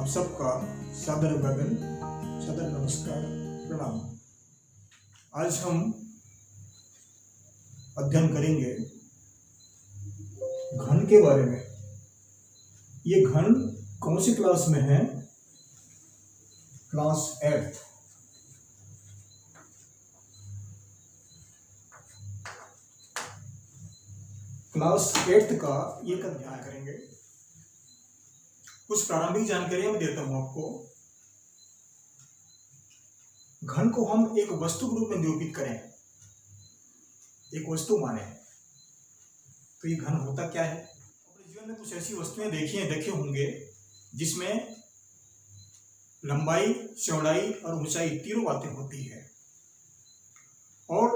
आप सबका सादर वंदन, सादर नमस्कार, प्रणाम। आज हम अध्ययन करेंगे घन के बारे में। ये घन कौन सी क्लास में है? क्लास 8। क्लास 8 का एक अध्ययन करेंगे। कुछ प्रारंभिक जानकारी मैं देता हूं आपको। घन को हम एक वस्तु के रूप में निरूपित करें, एक वस्तु माने, तो ये घन होता क्या है? अपने जीवन में कुछ ऐसी वस्तुएं देखे होंगे जिसमें लंबाई, चौड़ाई और ऊंचाई तीनों बातें होती है, और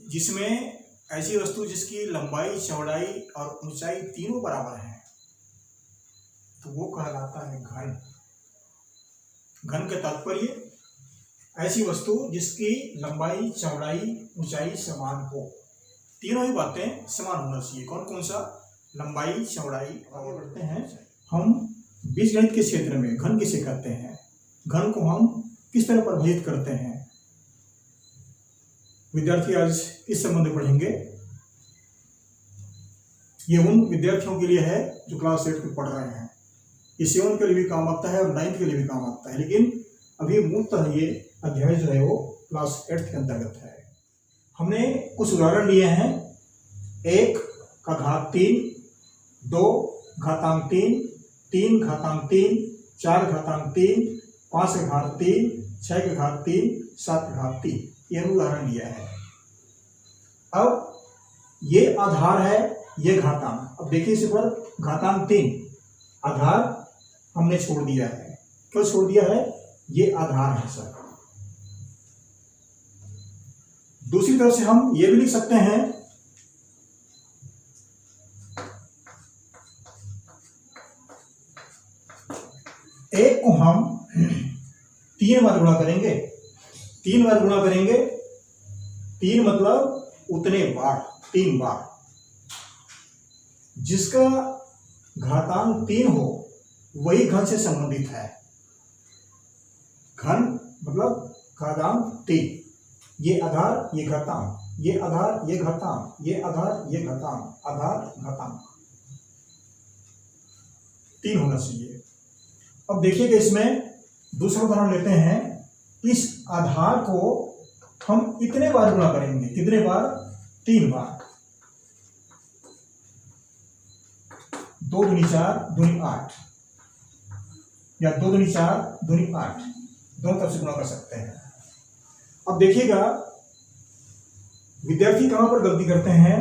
जिसमें ऐसी वस्तु जिसकी लंबाई, चौड़ाई और ऊंचाई तीनों बराबर है, तो वो कहलाता है घन। घन का तात्पर्य ऐसी वस्तु जिसकी लंबाई, चौड़ाई, ऊंचाई समान हो, तीनों ही बातें समान होना चाहिए। कौन कौन सा? लंबाई, चौड़ाई। आगे बढ़ते हैं। हम बीजगणित के क्षेत्र में घन किसे कहते हैं, घन को हम किस तरह परिभाषित करते हैं, विद्यार्थी आज इस संबंध में पढ़ेंगे। ये उन विद्यार्थियों के लिए है जो क्लास 8 में पढ़ रहे हैं। ये 7 के लिए भी काम आता है और 9 के लिए भी काम आता है, लेकिन अभी मूलतः ये अध्याय जो है वो क्लास 8 के अंतर्गत है। हमने कुछ उदाहरण लिए हैं। 1 का घात 3, 2 घातांक 3, 3 घातांक 3, 4 घातांक 3, 5 का घात 3, 6 का घात 3, 7 का घात 3, ये उदाहरण लिया है। अब ये आधार है, ये घातांक। अब देखिए इस पर घातांक 3, आधार हमने छोड़ दिया है। क्यों छोड़ दिया है? ये आधार है सर। दूसरी तरफ से हम ये भी लिख सकते हैं, एक को हम 3 बार गुणा करेंगे। 3 बार गुणा करेंगे, 3 मतलब उतने बार, 3 बार। जिसका घातांक 3 हो वही घन से संबंधित है। घन मतलब घातांक 3, ये आधार, ये घातांक, ये आधार, ये घातांक, ये आधार, ये घातांक, आधार घातांक 3 होना चाहिए। अब देखिएगा इसमें दूसरा उदाहरण लेते हैं। इस आधार को हम इतने बार गुणा करेंगे। कितने बार? 3 बार। 2 दूनी 4 दूनी 8, या 2 दूनी 4 दूनी 8, दोनों तरफ से गुणा कर सकते हैं। अब देखिएगा विद्यार्थी कहां पर गलती करते हैं।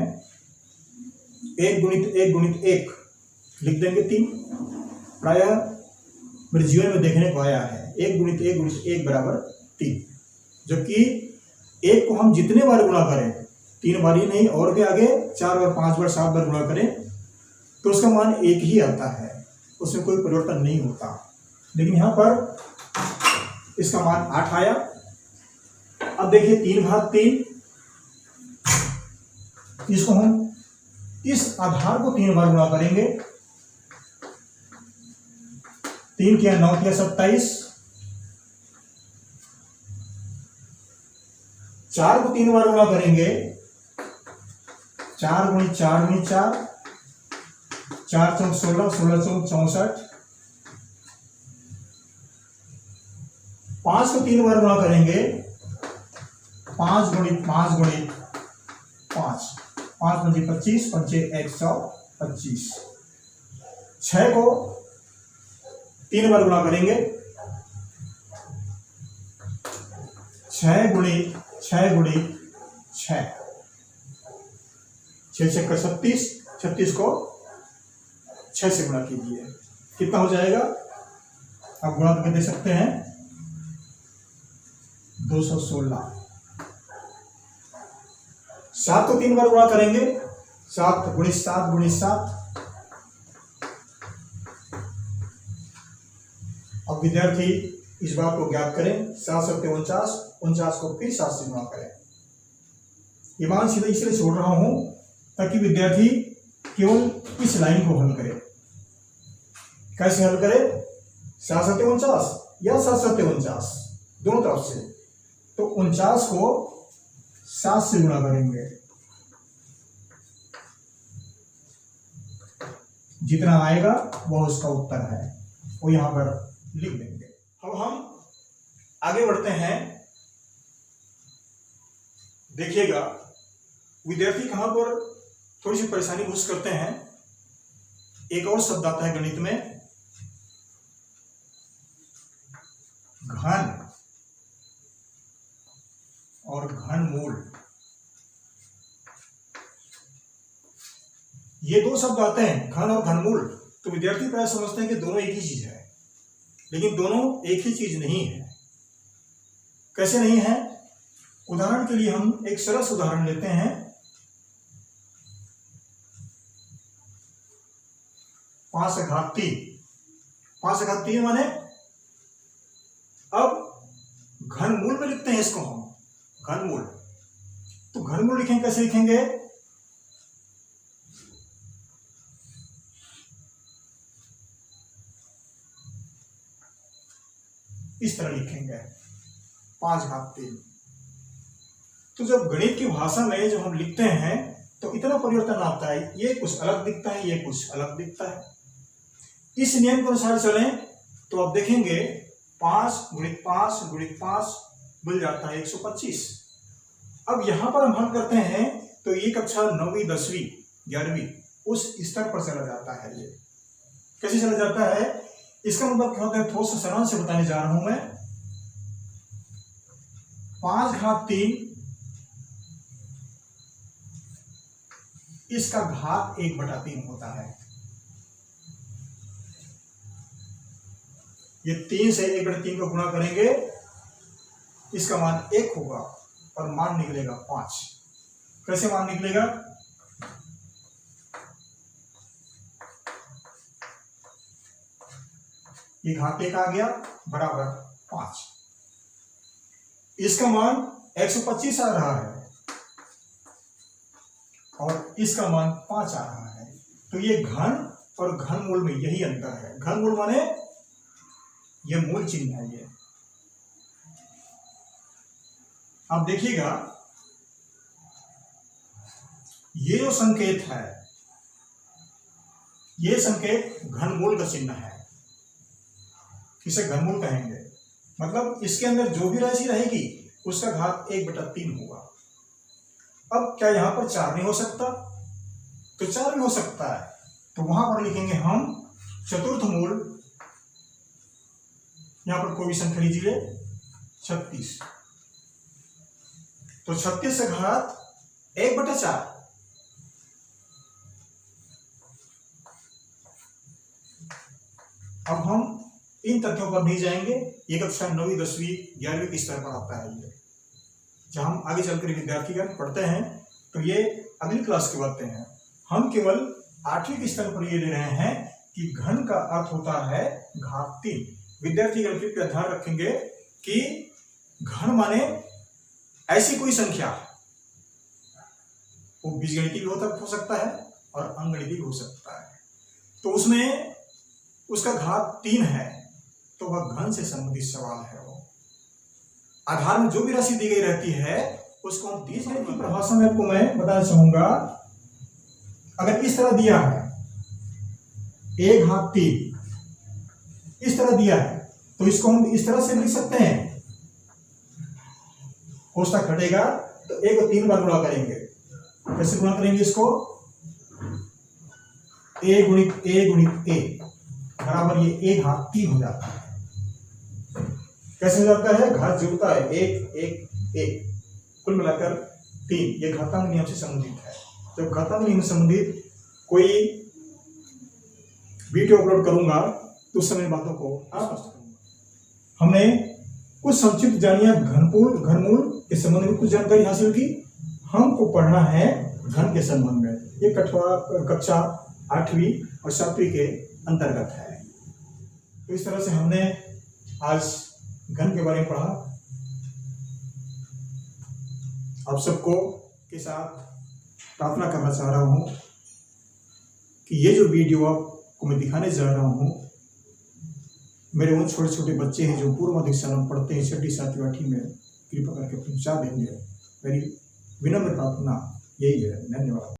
1 गुणित 1 गुणित 1 लिख देंगे 3। प्रायः मेरे जीवन में देखने को आया है 1 गुणित 1 गुणित 1 बराबर 3, जबकि 1 को हम जितने बार गुणा करें, 3 बार ही नहीं और भी आगे 4 बार, 5 बार, 7 बार गुणा करें तो उसका मान 1 ही आता है, उसमें कोई परिवर्तन नहीं होता। लेकिन यहां पर इसका मान 8 आया। अब देखिए 3 घात 3, इसको हम इस आधार को 3 बार गुणा करेंगे। 3 किया 9 किया 27, 4 को 3 बार गुणा करेंगे। 4 गुणित 4 गुणित 4, 4 चौक 16, 16 चौक 64। 5 को 3 बार गुणा करेंगे। 5 गुणित 5 गुणित 5, 5 पंजे 25, पंचे 125। 6 को 3 बार गुणा करेंगे। 6 गुणित 6 गुणित 6, 6 छक्का 36, 36 को 6 से गुणा कीजिए, कितना हो जाएगा? आप गुणा करके दे सकते हैं 216। 7 को 3 बार गुणा करेंगे। 7 गुणित 7 गुणित 7। अब विद्यार्थी इस बात को ज्ञात करें। 7 सत्ते 49, 49 को फिर 7 से गुणा करें। ये मान सीधा इसलिए छोड़ रहा हूं ताकि विद्यार्थी केवल इस लाइन को हल करे। कैसे हल करे? 7 7 49 या 7 7 49 दोनों तरफ से, तो 49 को 7 से गुणा करेंगे, जितना आएगा वह उसका उत्तर है, वो यहां पर लिख देंगे। अब हम आगे बढ़ते हैं। देखिएगा विद्यार्थी कहां पर थोड़ी सी परेशानी महसूस करते हैं। एक और शब्द आता है गणित में, घन और घनमूल। ये दो शब्द आते हैं, घन और घनमूल। तो विद्यार्थी प्राय समझते हैं कि दोनों एक ही चीज है, लेकिन दोनों एक ही चीज नहीं है। कैसे नहीं है? उदाहरण के लिए हम एक सरल उदाहरण लेते हैं। 5 घात 3, 5 घात 3 माने, अब घनमूल में लिखते हैं इसको हम, घनमूल। तो घनमूल लिखेंगे, कैसे लिखेंगे? इस तरह लिखेंगे 5 घात 3। तो जब गणित की भाषा में जब हम लिखते हैं तो इतना परिवर्तन आता है, ये कुछ अलग दिखता है, ये कुछ अलग दिखता है। इस नियम के अनुसार चलें तो आप देखेंगे 5 गुणित 5 गुणित 5 मिल जाता है 125। अब यहां पर हम हल करते हैं तो ये कक्षा 9वीं 10वीं 11वीं उस स्तर पर चला जाता है। ये कैसे चला जाता है? इसका मतलब क्या होता है, थोड़ा सा सरल से बताने जा रहा हूं मैं। 5 घात 3, इसका घात 1/3 होता है। ये 3 से 1/3 को गुणा करेंगे, इसका मान 1 होगा और मान निकलेगा 5। कैसे मान निकलेगा? ये घात 1 आ गया बराबर 5। इसका मान 125 आ रहा है और इसका मान 5 आ रहा है। तो ये घन और घनमूल में यही अंतर है। घनमूल माने ये मूल चिन्ह है। ये अब देखिएगा, ये जो संकेत है, ये संकेत घनमूल का चिन्ह है। इसे घनमूल कहेंगे। मतलब इसके अंदर जो भी राशि रहेगी उसका घात 1/3 होगा। अब क्या यहां पर 4 नहीं हो सकता? तो 4 भी हो सकता है। तो वहां पर लिखेंगे हम चतुर्थ मूल, यहां पर कोई भी संख्या लीजिए 36। तो 36 से घात 1/4। अब हम इन तथ्यों पर नहीं जाएंगे। ये कक्षा 9वीं 10वीं 11वीं के स्तर पर आता है। ये जब हम आगे चलकर विद्यार्थीगण पढ़ते हैं तो ये अगली क्लास की बातें हैं। हम केवल 8वीं के स्तर पर ये ले रहे हैं कि घन का अर्थ होता है घात 3। विद्यार्थीगण कृपया ध्यान रखेंगे कि घन माने ऐसी कोई संख्या, वो बीजगणितीय भी हो सकता है और अंकगणितीय भी हो सकता है। तो उसमें उसका घात 3 है तो वह घन से संबंधित सवाल है। वो आधार में जो भी राशि दी गई रहती है उसको हम बीजगणित की परिभाषा में आपको मैं बताना चाहूंगा। अगर इस तरह दिया है 1 घात 3, इस तरह दिया है तो इसको हम इस तरह से लिख सकते हैं। कोष्ठक घटेगा तो 1 को 3 बार गुणा करेंगे। कैसे गुणा करेंगे इसको? a गुणित a बराबर ये 1 घात 3 हो जाता है। कैसे हो जाता है? घात जुड़ता है 1 1 1, कुल मिलाकर 3। ये घातांक नियम से संबंधित है। जब घातांक नियम से संबंधित कोई वीडियो अपलोड करूंगा तो उस समय बातों को हमने कुछ संक्षिप्त जानिए घनमूल के संबंध में कुछ जानकारी हासिल की। हमको पढ़ना है घन के संबंध में। ये कक्षा 8वीं और 7वीं के अंतर्गत है। तो इस तरह से हमने आज घन के बारे में पढ़ा। आप सबको के साथ प्रार्थना करना चाह रहा हूं कि ये जो वीडियो आपको मैं दिखाने जा रहा हूं मेरे उन छोटे छोटे बच्चे हैं जो पूर्व माध्यमिक शाला में पढ़ते हैं, 6ठी 7वीं 8वीं में, कृपा करके पहुँचा देंगे। मेरी विनम्र प्रार्थना यही है। धन्यवाद।